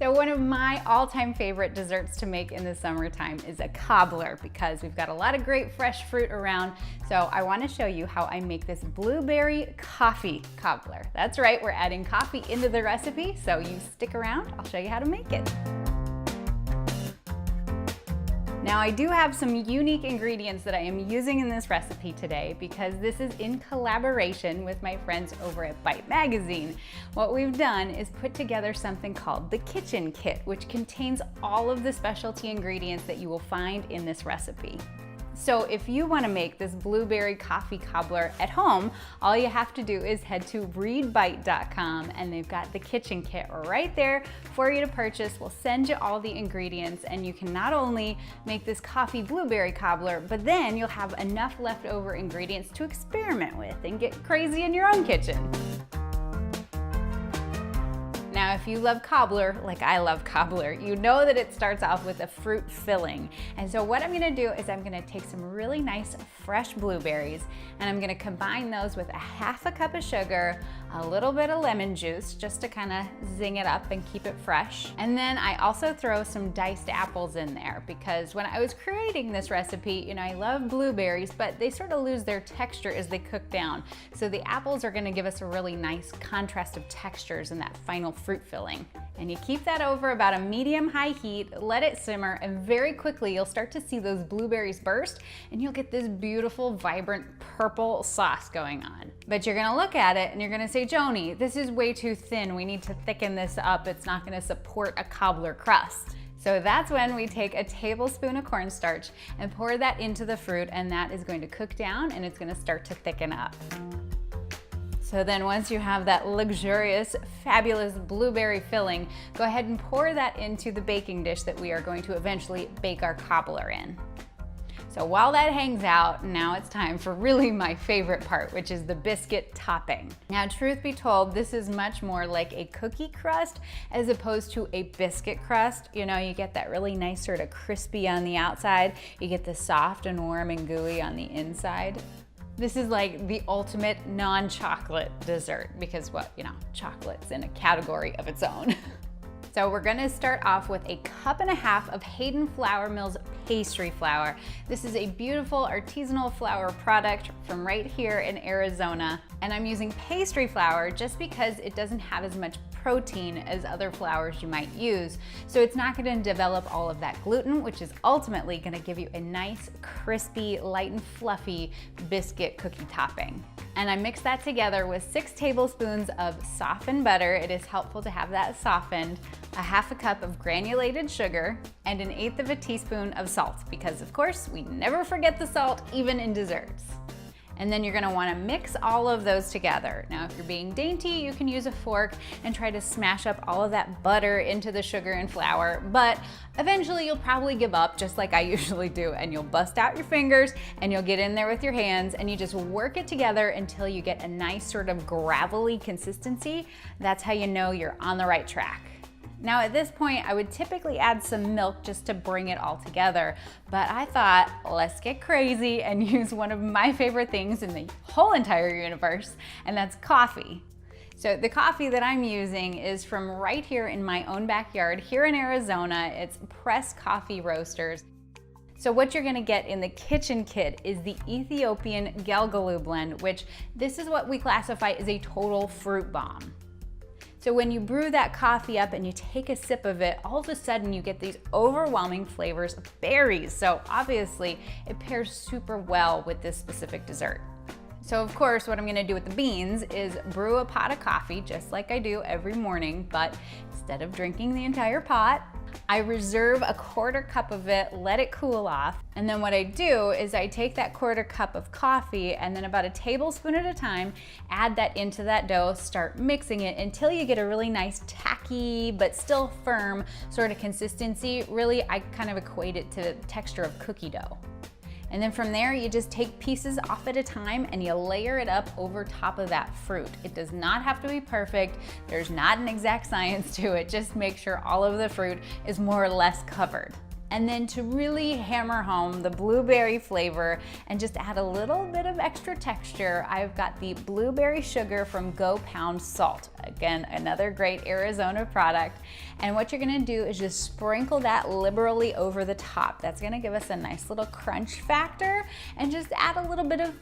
So one of my all-time favorite desserts to make in the summertime is a cobbler because we've got a lot of great fresh fruit around. So I want to show you how I make this blueberry coffee cobbler. That's right, we're adding coffee into the recipe, so you stick around, I'll show you how to make it. Now I do have some unique ingredients that I am using in this recipe today because this is in collaboration with my friends over at Bite Magazine. What we've done is put together something called the Kitchen Kit, which contains all of the specialty ingredients that you will find in this recipe. So if you want to make this blueberry coffee cobbler at home, all you have to do is head to readbite.com and they've got the kitchen kit right there for you to purchase. We'll send you all the ingredients and you can not only make this coffee blueberry cobbler, but then you'll have enough leftover ingredients to experiment with and get crazy in your own kitchen. Now, if you love cobbler, like I love cobbler, you know that it starts off with a fruit filling. And so what I'm gonna do is I'm gonna take some really nice fresh blueberries and I'm gonna combine those with a half a cup of sugar, a little bit of lemon juice, just to kind of zing it up and keep it fresh. And then I also throw some diced apples in there because when I was creating this recipe, you know, I love blueberries, but they sort of lose their texture as they cook down. So the apples are gonna give us a really nice contrast of textures in that final fruit filling. And you keep that over about a medium-high heat, let it simmer, and very quickly you'll start to see those blueberries burst and you'll get this beautiful, vibrant purple sauce going on. But you're gonna look at it and you're gonna say, Joanie, this is way too thin. We need to thicken this up. It's not gonna support a cobbler crust. So that's when we take a tablespoon of cornstarch and pour that into the fruit, and that is going to cook down and it's gonna start to thicken up. So then once you have that luxurious, fabulous blueberry filling, go ahead and pour that into the baking dish that we are going to eventually bake our cobbler in. So while that hangs out, now it's time for really my favorite part, which is the biscuit topping. Now, truth be told, this is much more like a cookie crust as opposed to a biscuit crust. You know, you get that really nice sort of crispy on the outside, you get the soft and warm and gooey on the inside. This is like the ultimate non-chocolate dessert because, well, you know, chocolate's in a category of its own. So we're gonna start off with a cup and a half of Hayden Flower Mills pastry flour. This is a beautiful artisanal flour product from right here in Arizona. And I'm using pastry flour just because it doesn't have as much protein as other flours you might use. So it's not gonna develop all of that gluten, which is ultimately gonna give you a nice, crispy, light and fluffy biscuit cookie topping. And I mix that together with 6 tablespoons of softened butter. It is helpful to have that softened, a half a cup of granulated sugar, and 1/8 of a teaspoon of salt, because of course, we never forget the salt, even in desserts. And then you're gonna wanna mix all of those together. Now, if you're being dainty, you can use a fork and try to smash up all of that butter into the sugar and flour, but eventually you'll probably give up, just like I usually do, and you'll bust out your fingers and you'll get in there with your hands and you just work it together until you get a nice sort of gravelly consistency. That's how you know you're on the right track. Now at this point, I would typically add some milk just to bring it all together, but I thought, let's get crazy and use one of my favorite things in the whole entire universe, and that's coffee. So the coffee that I'm using is from right here in my own backyard here in Arizona. It's Press Coffee Roasters. So what you're gonna get in the kitchen kit is the Ethiopian Gelgelu blend, which this is what we classify as a total fruit bomb. So when you brew that coffee up and you take a sip of it, all of a sudden you get these overwhelming flavors of berries. So obviously it pairs super well with this specific dessert. So of course, what I'm gonna do with the beans is brew a pot of coffee, just like I do every morning, but instead of drinking the entire pot, I reserve a 1/4 cup of it, let it cool off, and then what I do is I take that 1/4 cup of coffee and then about a tablespoon at a time, add that into that dough, start mixing it until you get a really nice tacky but still firm sort of consistency. Really, I kind of equate it to the texture of cookie dough. And then from there, you just take pieces off at a time and you layer it up over top of that fruit. It does not have to be perfect. There's not an exact science to it. Just make sure all of the fruit is more or less covered. And then to really hammer home the blueberry flavor and just add a little bit of extra texture, I've got the blueberry sugar from Go Pound Salt. Again, another great Arizona product. And what you're gonna do is just sprinkle that liberally over the top. That's gonna give us a nice little crunch factor and just add a little bit of,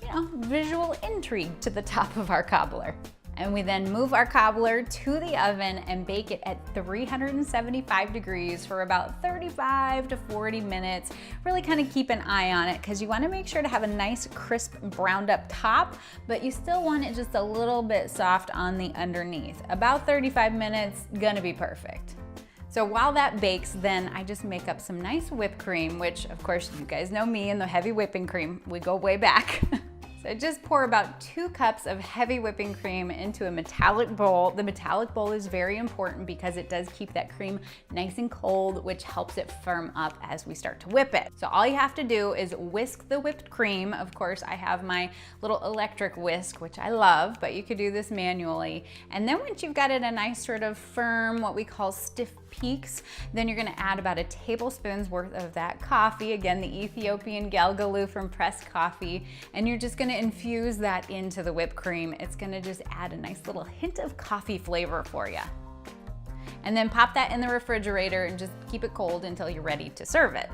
visual intrigue to the top of our cobbler. And we then move our cobbler to the oven and bake it at 375 degrees for about 35 to 40 minutes. Really kind of keep an eye on it because you want to make sure to have a nice crisp browned up top, but you still want it just a little bit soft on the underneath. About 35 minutes, gonna be perfect. So while that bakes, then I just make up some nice whipped cream, which of course you guys know me and the heavy whipping cream, we go way back. So just pour about 2 cups of heavy whipping cream into a metallic bowl. The metallic bowl is very important because it does keep that cream nice and cold, which helps it firm up as we start to whip it. So all you have to do is whisk the whipped cream. Of course, I have my little electric whisk, which I love, but you could do this manually. And then once you've got it a nice sort of firm, what we call stiff peaks, then you're gonna add about a tablespoon's worth of that coffee, again, the Ethiopian Gelgelu from Press Coffee, and you're just gonna infuse that into the whipped cream. It's gonna just add a nice little hint of coffee flavor for you. And then pop that in the refrigerator and just keep it cold until you're ready to serve it.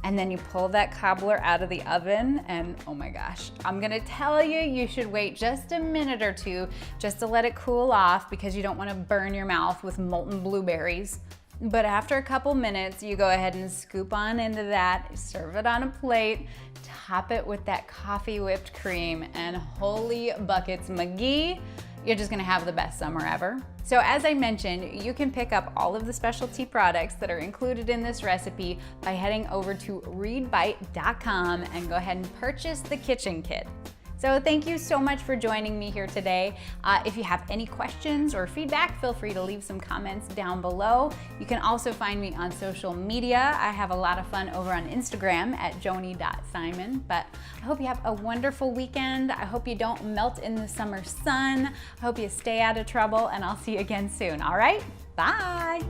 And then you pull that cobbler out of the oven and oh my gosh, I'm gonna tell you, you should wait just a minute or two just to let it cool off because you don't wanna burn your mouth with molten blueberries. But after a couple minutes, you go ahead and scoop on into that, serve it on a plate, top it with that coffee whipped cream, and holy buckets McGee, you're just gonna have the best summer ever. So as I mentioned, you can pick up all of the specialty products that are included in this recipe by heading over to readbyte.com and go ahead and purchase the kitchen kit. So thank you so much for joining me here today. If you have any questions or feedback, feel free to leave some comments down below. You can also find me on social media. I have a lot of fun over on Instagram at joanie.simon. But I hope you have a wonderful weekend. I hope you don't melt in the summer sun. I hope you stay out of trouble, and I'll see you again soon. All right, bye.